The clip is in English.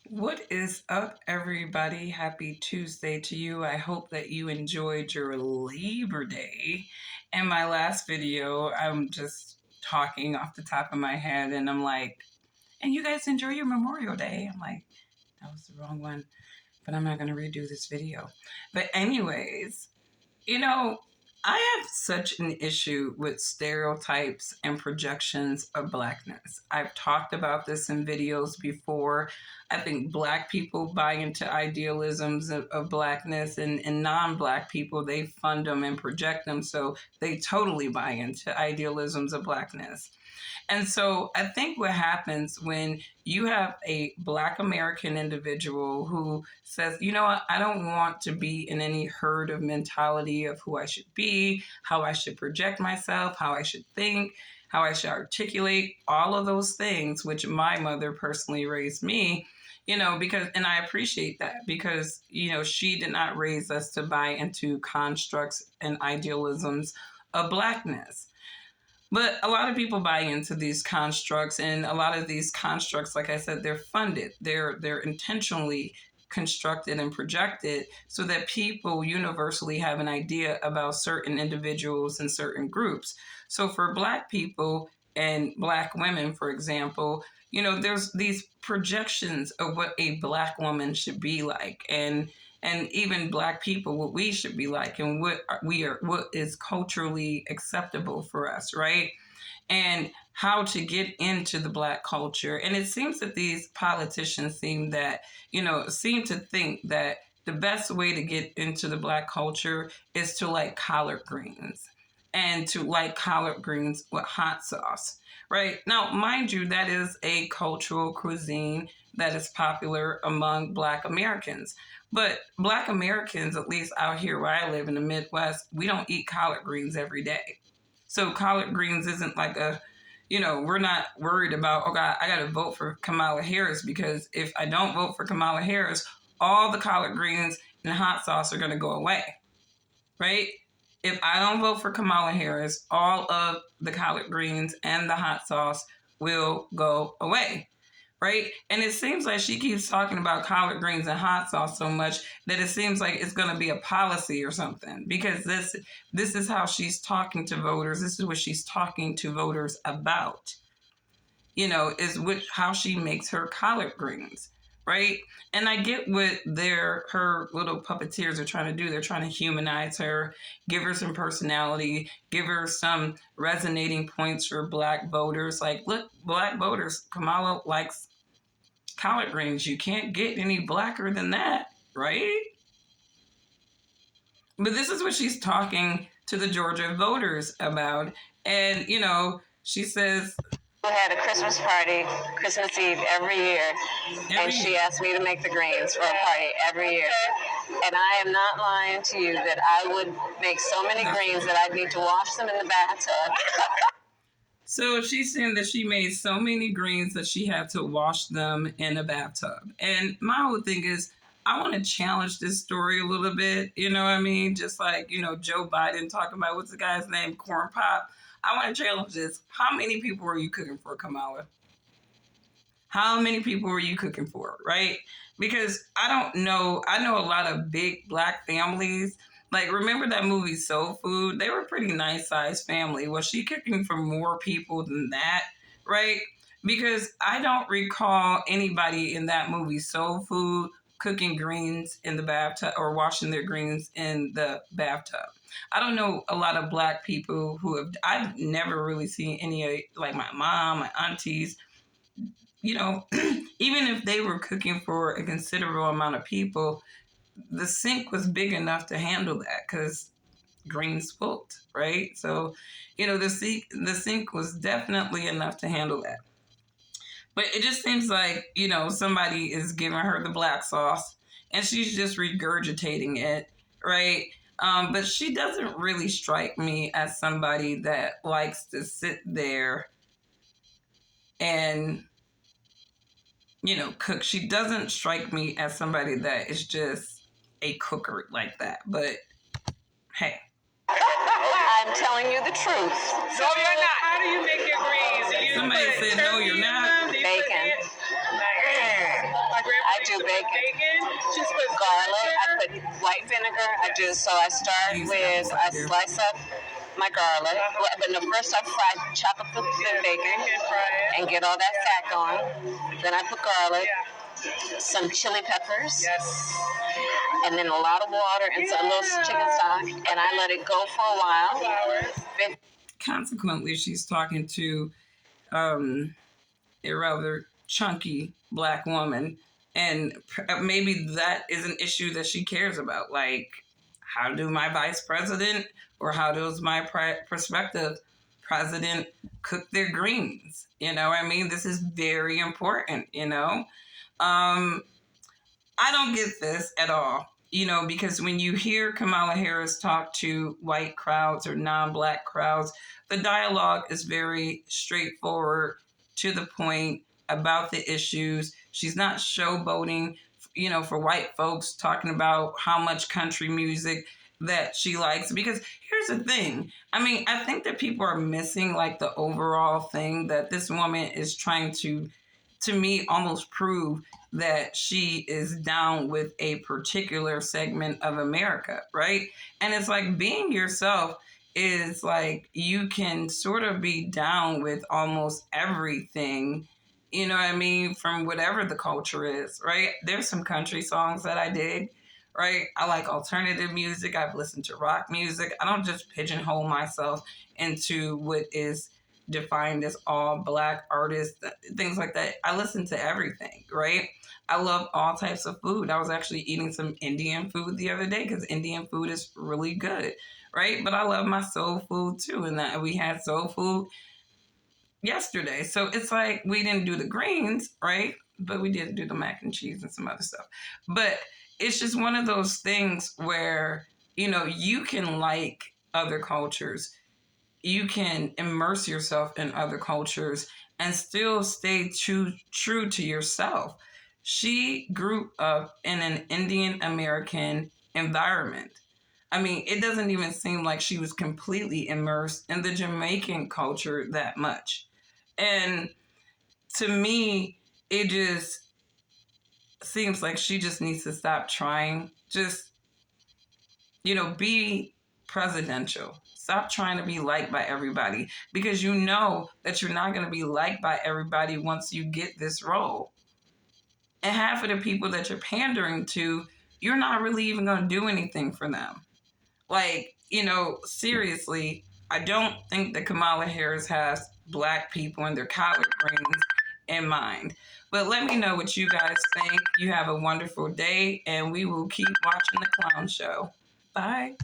What is up, everybody? Happy Tuesday to you. I hope that you enjoyed your Labor Day. In my last video, I'm just talking off the top of my head, and I'm like, and you guys enjoy your Memorial Day. I'm like, that was the wrong one, but I'm not going to redo this video. But, anyways, you know, I have such an issue with stereotypes and projections of Blackness. I've talked about this in videos before. I think Black people buy into idealisms of Blackness, and non Black people, they fund them and project them. So they totally buy into idealisms of Blackness. And so I think what happens when you have a Black American individual who says, you know what, I don't want to be in any herd of mentality of who I should be, how I should project myself, how I should think, how I should articulate, all of those things, which my mother personally raised me. Because, and I appreciate that because, she did not raise us to buy into constructs and idealisms of Blackness. But a lot of people buy into these constructs, and a lot of these constructs, like I said, they're funded. They're intentionally constructed and projected so that people universally have an idea about certain individuals and certain groups. So for Black people and Black women, for example, there's these projections of what a Black woman should be like, and even Black people, what we should be like, and what is culturally acceptable for us, right? And how to get into the Black culture. And it seems that these politicians seem to think that the best way to get into the Black culture is to like collard greens, and to like collard greens with hot sauce, right? Now, mind you, that is a cultural cuisine that is popular among Black Americans. But Black Americans, at least out here where I live in the Midwest, we don't eat collard greens every day. So collard greens isn't like we're not worried about, oh God, I got to vote for Kamala Harris, because if I don't vote for Kamala Harris, all the collard greens and hot sauce are going to go away, right? If I don't vote for Kamala Harris, all of the collard greens and the hot sauce will go away, right? And it seems like she keeps talking about collard greens and hot sauce so much that it seems like it's going to be a policy or something, because this is how she's talking to voters. This is what she's talking to voters about, is how she makes her collard greens, right? And I get what her little puppeteers are trying to do. They're trying to humanize her, give her some personality, give her some resonating points for Black voters. Like, look, Black voters, Kamala likes collard greens. You can't get any Blacker than that, right? But this is what she's talking to the Georgia voters about. And, she says, we had a Christmas party, Christmas Eve every year, and she asked me to make the greens for a party every year. And I am not lying to you that I would make so many greens that I'd need to wash them in the bathtub. So she's saying that she made so many greens that she had to wash them in a bathtub. And my whole thing is, I want to challenge this story a little bit. You know what I mean? Just like, Joe Biden talking about, what's the guy's name? Corn Pop. I want to challenge this. How many people were you cooking for, Kamala? How many people were you cooking for, right? Because I don't know. I know a lot of big Black families. Like, remember that movie Soul Food? They were a pretty nice sized family. Was she cooking for more people than that, right? Because I don't recall anybody in that movie Soul Food cooking greens in the bathtub or washing their greens in the bathtub. I don't know a lot of Black people I've never really seen any, like my mom, my aunties, even if they were cooking for a considerable amount of people, the sink was big enough to handle that because greens float, right? So, the sink was definitely enough to handle that. But it just seems like, somebody is giving her the black sauce and she's just regurgitating it, right? But she doesn't really strike me as somebody that likes to sit there and, cook. She doesn't strike me as somebody that is just a cooker like that. But, hey. I'm telling you the truth. So you're not. How do you make your greens? Somebody said, no, you're not. Bacon. My grandma do bacon. Garlic. I put white vinegar. I do. So I start with, I slice up my garlic. But no, first I chop up the bacon and get all that fat going. Then I put garlic, some chili peppers, and then a lot of water and a little chicken stock, and I let it go for a while. Consequently, she's talking to a rather chunky black woman, and maybe that is an issue that she cares about. Like, how do my vice president or how does my prospective president cook their greens? You know what I mean? This is very important, you know? I don't get this at all, you know, because when you hear Kamala Harris talk to white crowds or non-black crowds, the dialogue is very straightforward, to the point, about the issues. She's not showboating, you know, for white folks, talking about how much country music that she likes. Because here's the thing. I mean, I think that people are missing like the overall thing that this woman is trying to me, almost prove that she is down with a particular segment of America, right? And it's like being yourself is like you can sort of be down with almost everything, you know what I mean, from whatever the culture is, right? There's some country songs that I dig, right? I like alternative music. I've listened to rock music. I don't just pigeonhole myself into what is defined as all black artists, things like that. I listen to everything, right? I love all types of food. I was actually eating some Indian food the other day because Indian food is really good, right? But I love my soul food too. And that we had soul food yesterday. So it's like we didn't do the greens, right? But we did do the mac and cheese and some other stuff. But it's just one of those things where, you know, you can like other cultures. You can immerse yourself in other cultures and still stay true to yourself. She grew up in an Indian American environment. I mean, it doesn't even seem like she was completely immersed in the Jamaican culture that much. And to me, it just seems like she just needs to stop trying. Just, you know, be presidential. Stop trying to be liked by everybody, because you know that you're not going to be liked by everybody once you get this role. And half of the people that you're pandering to, you're not really even going to do anything for them. Like, you know, seriously, I don't think that Kamala Harris has black people and their collard greens in mind. But let me know what you guys think. You have a wonderful day, and we will keep watching the clown show. Bye.